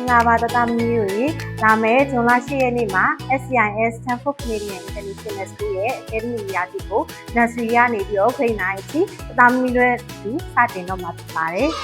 င်္ဂလာပါတသားမီးတို့လာမယ်ဇွန်လ10ရက်နေ့မှာ SCIS Stanford Canadian International School ရဲ့ Academy ရာသီကို Nursery ကနေပြီးတော့ Grade 9အထိတသားမီးတို့ဒီစတင်တော့မှာဖြစ်ပါတယ်။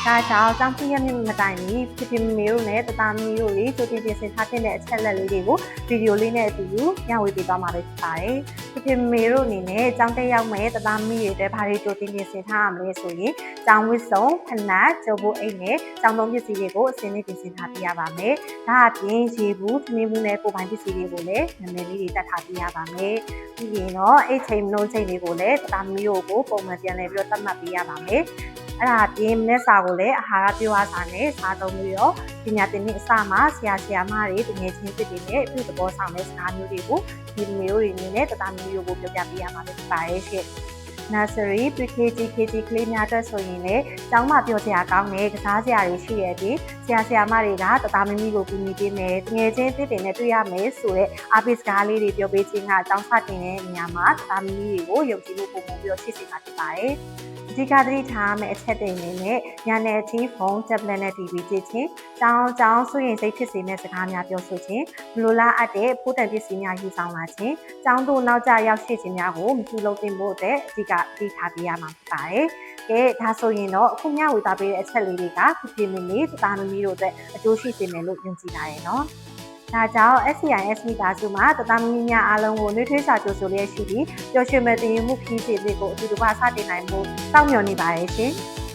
ဒါကြောင့်ကျောင်းပြည့်မြင့်မတိုင်မီဖြစ်ဖြစ်မေတို့နဲ့တသားမီးတို့လေးကြိုတင်ပြင်ဆင်ထားတဲ့အချက်လက်လေးတွေကိုဗီဒီယိုလေးနဲ့အတူညှဝေပေးသွားမှာဖြစ်ပါတယ်။ဖြစ်ဖြစ်မေတို့အနေနဲ့ကျောင်းတက်ရောက်မဲ့တသားမီးတွေအတွက်ဘာတွေကြိုတင်ပြင်ဆင်ထားရမလဲဆိုရင်ကျောင်းဝတ်စုံခဏကြိုးဖို့အိတ်နဲ့ကျောင်းသုံးပစ္စည်းတွေကိုအစင်းလေးပြင်ဆင်ထားပြရပါမယ်။ဒါအပြင်ရေဘူးထမင်းဘူးနဲ့ကိုပိုင်ပစ္စည်းတွေကိုလည်းနာမည်လေးတွေတက်ထားပြရပါမယ်။ပြီးရင်တော့အိတ်ချိန်မလုံးချိန်တွေကိုလည်းတသားမီးတို့ကိုပုံမှန်ပြန်လည်ပြီးတော့သတ်မှတ်ပေးရပါမယ်။အဲ့ဒါအပြင်မျက်စာကိုလည်းအာဟာရပြောအားစာနဲ့စားသုံးပြီးတော့ပညာသင်နှစ်အစမှာဆရာမတွေတကယ်ချင်းဖြစ်နေတဲ့အပြုသဘောဆောင်တဲ့စကားမျိုးတွေကိုဒီမျိုးတွေအနေနဲ့တသားမျိုးကိုပြောပြပေးရမှာဖြစ်ပါရဲ့ရှင်။ Nursery, Pre-KG, KG ကလေးများအတွက်ဆိုရင်လည်းကျောင်းမှာပြောစရာကောင်းတဲ့ကစားစရာတွေရှိတဲ့အပြင်ဆရာမတွေကတသားမီးကိုကူညီပေးမယ်တကယ်ချင်းဖြစ်နေတွေ့ရမယ်ဆိုတဲ့အားပေးစကားလေးတွေပြောပေးခြင်းကကျောင်းစတင်တဲ့နေရာမှာတသားမီးတွေကိုယုံကြည်မှုပုံပုံပြီးတော့ရှေ့ဆက်မှာဖြစ်ပါတယ်။အဓိကသတိထားမယ့်အချက်တွေအနေနဲ့ညနေအထိဖုန်း tablet နဲ့ TV ကြည့်ခြင်းကျောင်းစိုးရင်စိတ်ဖြစ်စေမယ့်စကားများပြောဆိုခြင်းဘလိုလားအပ်တဲ့ပို့တံပစ္စည်းများယူဆောင်လာခြင်းကျောင်းတို့နောက်ကျရောက်ရှိခြင်းများကိုမပြုလုပ်သင့်ဖို့အတွက်အဓိကသတိထားပေးရမှာဖြစ်ပါတယ်။ကဲဒါဆိုရင်တော့အခုညဝေသားပေးတဲ့အချက်လေးတွေကဖြစ်မင်းတသားမီးတို့အတွက်အကျိုးရှိစေမယ်လို့ယုံကြည်ပါတယ်နော်။ဒါကြောင့် SCIS မိသားစုမှာတသားမီးများအားလုံးကိုနှွေးထွေးစာကြိုဆိုလျက်ရှိပြီးပျော်ရွှင်မဲ့တည်ယူမှုခီးစဉ်တွေကိုအတူတကွစတင်နိုင်ဖို့စောင့်မျှော်နေပါတယ်ရှင်။